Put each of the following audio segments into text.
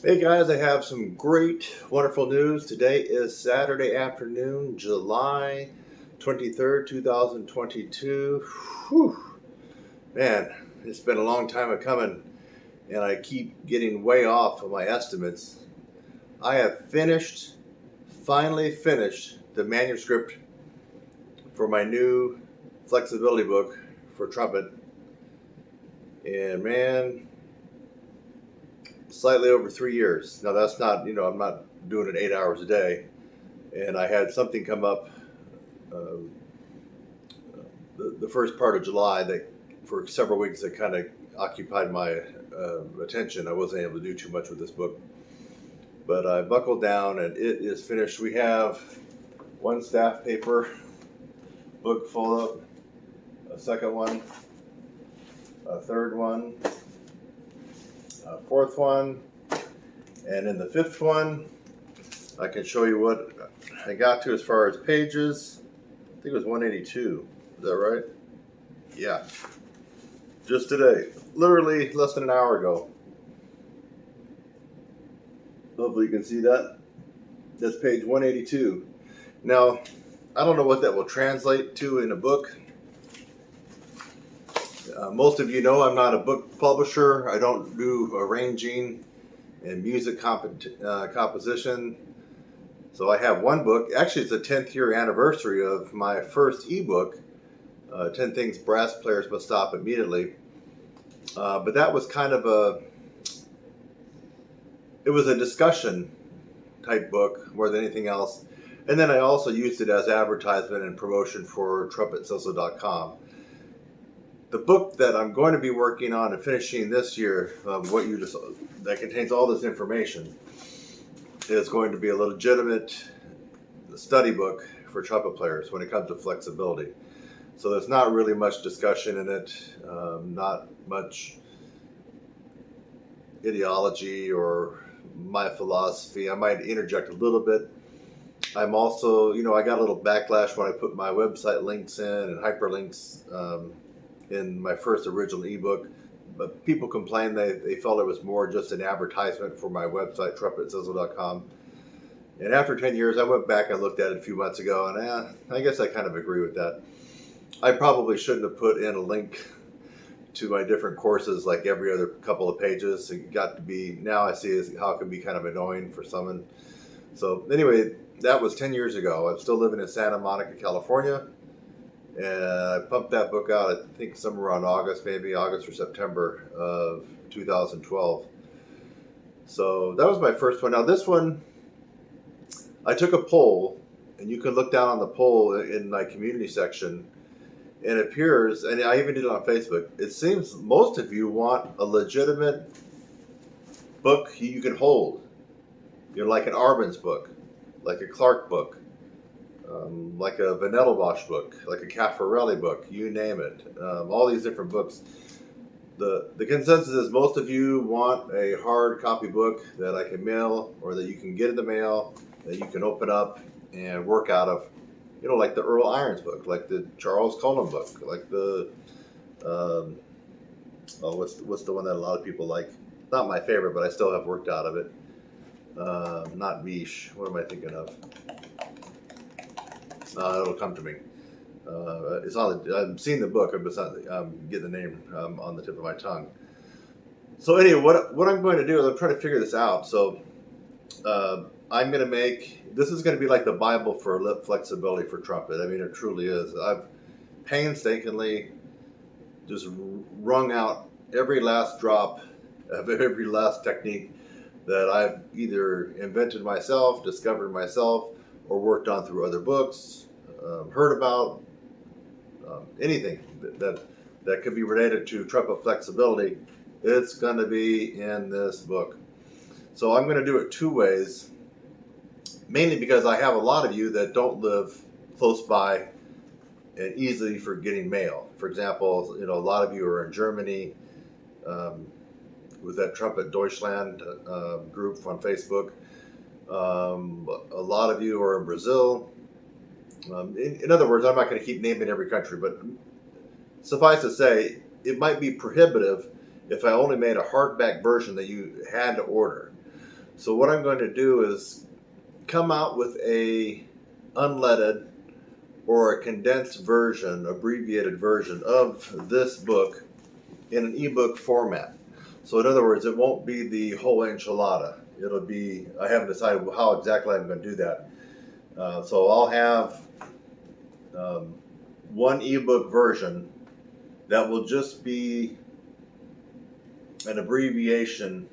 Hey guys, I have some great, wonderful news. Today is Saturday afternoon, July 23rd, 2022. Whew. Man, it's been a long time coming, and I keep getting way off of my estimates. I have finally finished the manuscript for my new flexibility book for Trumpet. And man, slightly over 3 years. Now that's not, I'm not doing it 8 hours a day. And I had something come up uh, the first part of July that for several weeks that kind of occupied my attention. I wasn't able to do too much with this book, but I buckled down and it is finished. We have one staff paper book full of, a second one, a third one, a fourth one, and in the fifth one, I can show you what I got to as far as pages. I think it was 182. Is that right? Yeah. Just today. Literally less than an hour ago. Hopefully you can see that. That's page 182. Now, I don't know what that will translate to in a book. Most of you know I'm not a book publisher. I don't do arranging and music composition. So I have one book. Actually, it's the 10th year anniversary of my first ebook, 10 Things Brass Players Must Stop Immediately. But that was kind of it was a discussion type book more than anything else. And then I also used it as advertisement and promotion for trumpetsocial.com. The book that I'm going to be working on and finishing this year, that contains all this information, is going to be a legitimate study book for trumpet players when it comes to flexibility. So there's not really much discussion in it, not much ideology or my philosophy. I might interject a little bit. I'm also, I got a little backlash when I put my website links in and hyperlinks in my first original ebook. But people complained they felt it was more just an advertisement for my website, trumpetsocial.com. And after 10 years, I went back and looked at it a few months ago, and I guess I kind of agree with that. I probably shouldn't have put in a link to my different courses like every other couple of pages. It got to be, now I see how it can be kind of annoying for someone. So anyway, that was 10 years ago. I'm still living in Santa Monica, California. And I pumped that book out, I think somewhere around August or September of 2012. So that was my first one. Now this one, I took a poll, and you can look down on the poll in my community section, and it appears, and I even did it on Facebook, it seems most of you want a legitimate book you can hold. Like an Arbenz book, like a Clark book, like a Vanettelbosch book, like a Caffarelli book, you name it. All these different books. The consensus is most of you want a hard copy book that I can mail or that you can get in the mail, that you can open up and work out of. Like the Earl Irons book, like the Charles Cullen book, like the, what's the one that a lot of people like? Not my favorite, but I still have worked out of it. Not Miche. What am I thinking of? It'll come to me. It's on. I've seen the book. I'm just not getting the name on the tip of my tongue. So anyway, what I'm going to do is I'm trying to figure this out. So I'm going to this is going to be like the Bible for lip flexibility for trumpet. I mean, it truly is. I've painstakingly just wrung out every last drop of every last technique that I've either invented myself, discovered myself, or worked on through other books, heard about, anything that could be related to trumpet flexibility. It's going to be in this book. So I'm going to do it two ways, mainly because I have a lot of you that don't live close by and easily for getting mail. For example, a lot of you are in Germany with that Trumpet Deutschland group on Facebook. A lot of you are in Brazil. In other words, I'm not going to keep naming every country, but suffice to say, it might be prohibitive if I only made a hardback version that you had to order. So what I'm going to do is come out with a unleaded or a condensed version, abbreviated version of this book in an ebook format. So in other words, it won't be the whole enchilada. It'll be, I haven't decided how exactly I'm going to do that. So I'll have one ebook version that will just be an abbreviation.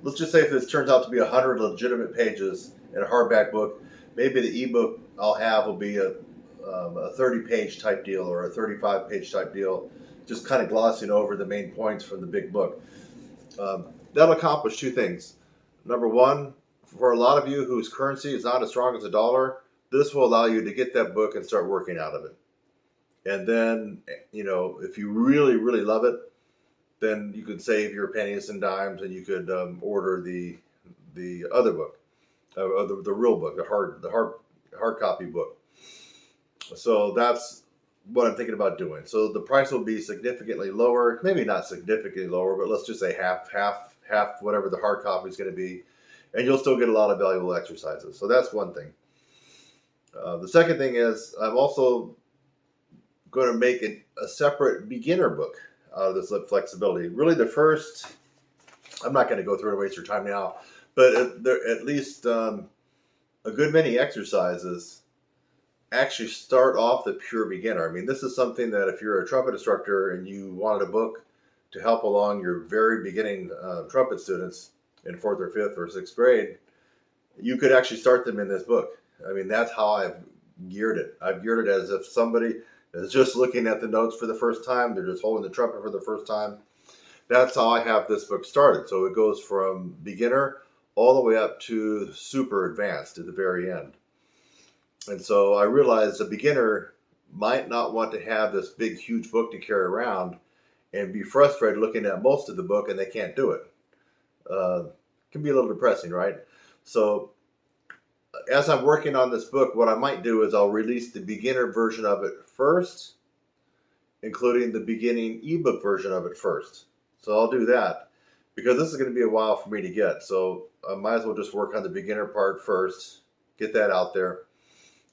Let's just say if this turns out to be 100 legitimate pages in a hardback book, maybe the ebook I'll have will be a 30-page type deal or a 35-page type deal, just kind of glossing over the main points from the big book. That'll accomplish two things. Number one, for a lot of you whose currency is not as strong as the dollar, this will allow you to get that book and start working out of it. And then, if you really, really love it, then you could save your pennies and dimes, and you could order the other book, the real book, the hard copy book. So that's what I'm thinking about doing. So the price will be significantly lower, maybe not significantly lower, but let's just say half whatever the hard copy is going to be, and you'll still get a lot of valuable exercises. So that's one thing. The second thing is I'm also going to make a separate beginner book out of this lip flexibility. Really, the first, I'm not going to go through and waste your time now, but at least a good many exercises actually start off the pure beginner. I mean, this is something that if you're a trumpet instructor and you wanted a book to help along your very beginning trumpet students in 4th or 5th or 6th grade, you could actually start them in this book. I mean, that's how I've geared it. I've geared it as if somebody is just looking at the notes for the first time. They're just holding the trumpet for the first time. That's how I have this book started. So it goes from beginner all the way up to super advanced at the very end. And so I realized a beginner might not want to have this big, huge book to carry around and be frustrated looking at most of the book and they can't do it. Can be a little depressing, right? So as I'm working on this book, what I might do is I'll release the beginner version of it first, including the beginning ebook version of it first. So I'll do that because this is going to be a while for me to get. So I might as well just work on the beginner part first, get that out there,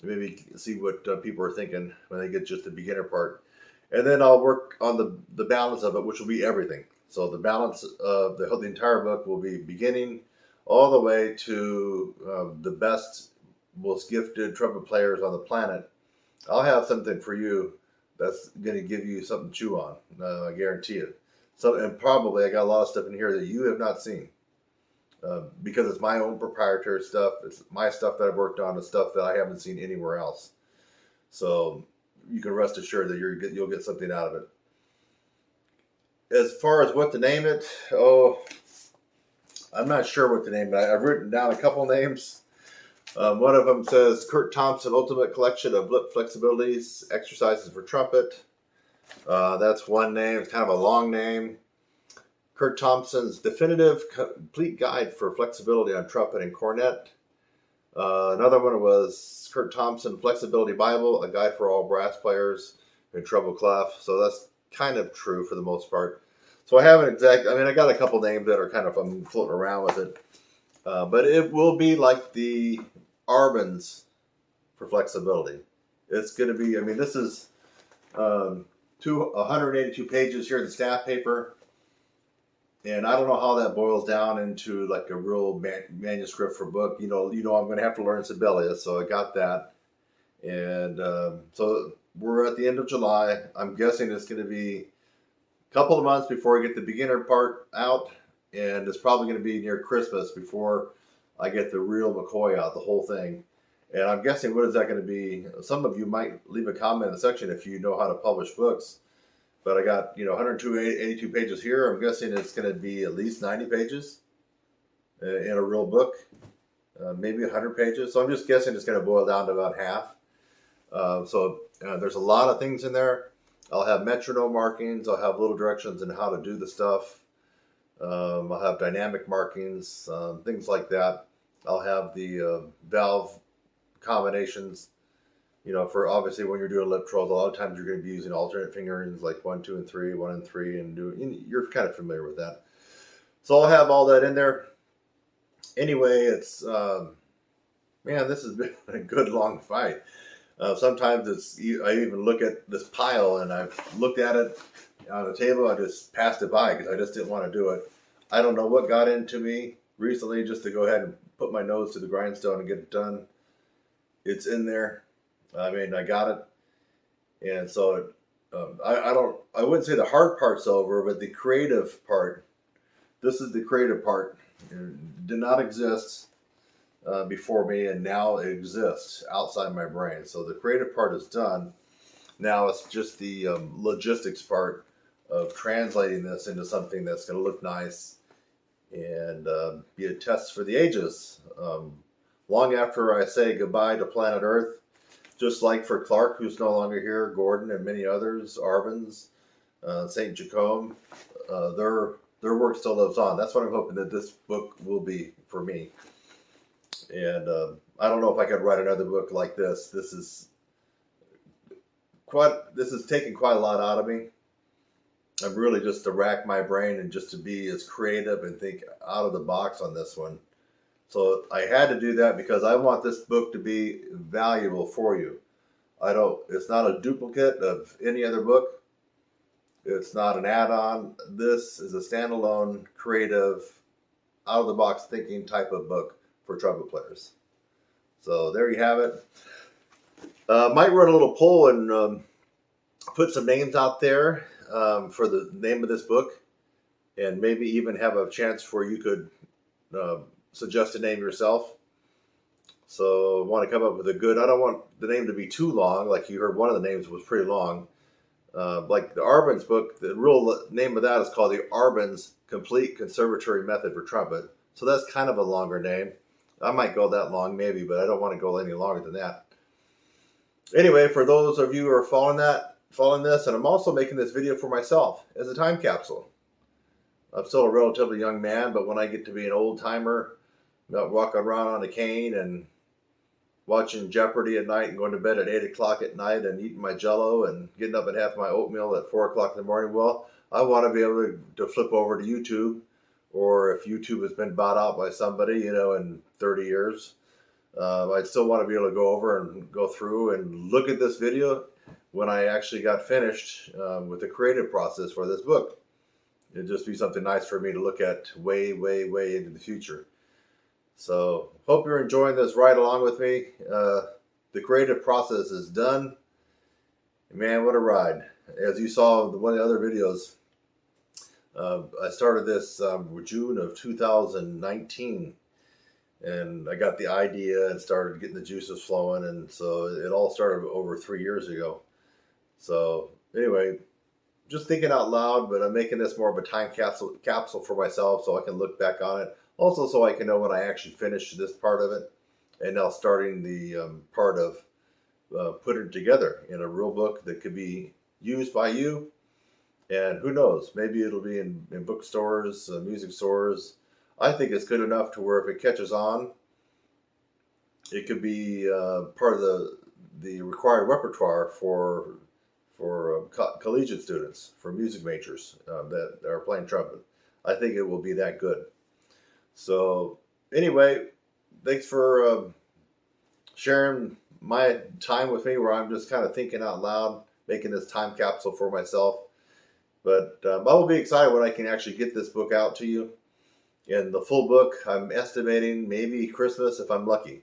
maybe see what people are thinking when they get just the beginner part. And then I'll work on the balance of it, which will be everything. So the balance of the entire book will be beginning all the way to the best, most gifted trumpet players on the planet. I'll have something for you that's going to give you something to chew on. I guarantee it. So, and probably I got a lot of stuff in here that you have not seen because it's my own proprietary stuff. It's my stuff that I've worked on, the stuff that I haven't seen anywhere else. So you can rest assured that you'll get something out of it. As far as what to name it, I'm not sure what to name it. I've written down a couple names. One of them says Kurt Thompson Ultimate Collection of Lip Flexibilities, Exercises for Trumpet. That's one name. It's kind of a long name. Kurt Thompson's Definitive Complete Guide for Flexibility on Trumpet and Cornet. Another one was Kurt Thompson Flexibility Bible, a guide for all brass players in treble clef. So that's kind of true for the most part. So I haven't I got a couple names that are kind of, I'm floating around with it. But it will be like the Arbans for flexibility. It's going to be, this is 182 pages here in the staff paper. And I don't know how that boils down into like a real manuscript for book. I'm going to have to learn Sibelius, so I got that. And so we're at the end of July. I'm guessing it's going to be a couple of months before I get the beginner part out. And it's probably going to be near Christmas before I get the real McCoy out, the whole thing. And I'm guessing, what is that going to be? Some of you might leave a comment in the section if you know how to publish books. But I got, 182 pages here. I'm guessing it's going to be at least 90 pages in a real book, maybe 100 pages. So I'm just guessing it's going to boil down to about half. So there's a lot of things in there. I'll have metronome markings. I'll have little directions on how to do the stuff. I'll have dynamic markings, things like that. I'll have the valve combinations. For obviously when you're doing lip trills, a lot of times you're going to be using alternate fingerings like 1, 2, and 3, 1 and 3, and you're kind of familiar with that. So I'll have all that in there. Anyway, it's man, this has been a good long fight. Sometimes I even look at this pile and I've looked at it on the table. I just passed it by because I just didn't want to do it. I don't know what got into me recently just to go ahead and put my nose to the grindstone and get it done. It's in there. I mean, I got it, and so I wouldn't say the hard part's over, but the creative part. This is the creative part. It did not exist before me, and now it exists outside my brain. So the creative part is done. Now it's just the logistics part of translating this into something that's going to look nice and be a test for the ages. Long after I say goodbye to planet Earth, just like for Clark, who's no longer here, Gordon, and many others, Arbenz, St. Jacome, their work still lives on. That's what I'm hoping that this book will be for me. And I don't know if I could write another book like this. This is taking quite a lot out of me. I'm really just to rack my brain and just to be as creative and think out of the box on this one. So I had to do that because I want this book to be valuable for you. It's not a duplicate of any other book. It's not an add-on. This is a standalone, creative, out of the box thinking type of book for trumpet players. So there you have it. Might run a little poll and put some names out there for the name of this book, and maybe even have a chance where you could suggest a name yourself. So I want to come up with a good, I don't want the name to be too long. Like you heard, one of the names was pretty long. Like the Arbenz book, the real name of that is called the Arbenz Complete Conservatory Method for Trumpet. So that's kind of a longer name. I might go that long maybe, but I don't want to go any longer than that. Anyway, for those of you who are following this, and I'm also making this video for myself as a time capsule. I'm still a relatively young man, but when I get to be an old timer, walking around on a cane and watching Jeopardy at night and going to bed at 8 o'clock at night and eating my Jell-O and getting up and having my oatmeal at 4 o'clock in the morning, well, I want to be able to flip over to YouTube, or if YouTube has been bought out by somebody, in 30 years, I'd still want to be able to go over and go through and look at this video when I actually got finished with the creative process for this book. It'd just be something nice for me to look at way, way, way into the future. So hope you're enjoying this ride along with me. The creative process is done. Man, what a ride. As you saw in one of the other videos, I started this June of 2019. And I got the idea and started getting the juices flowing. And so it all started over 3 years ago. So anyway, just thinking out loud, but I'm making this more of a time capsule for myself so I can look back on it. Also so I can know when I actually finished this part of it. And now starting the part of putting it together in a real book that could be used by you. And who knows, maybe it'll be in bookstores, music stores. I think it's good enough to where if it catches on, it could be part of the required repertoire for collegiate students, for music majors that are playing trumpet. I think it will be that good. So anyway, thanks for sharing my time with me, where I'm just kind of thinking out loud, making this time capsule for myself. But I will be excited when I can actually get this book out to you. And the full book, I'm estimating maybe Christmas if I'm lucky.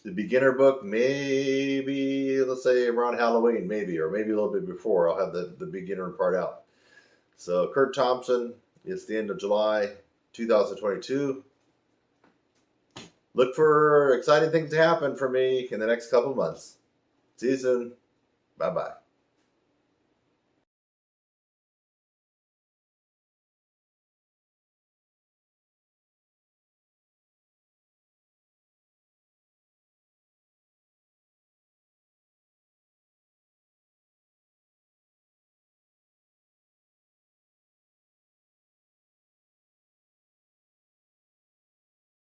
The beginner book, maybe, let's say around Halloween, maybe, or maybe a little bit before, I'll have the beginner part out. So Kurt Thompson, it's the end of July 2022. Look for exciting things to happen for me in the next couple months. See you soon. Bye-bye.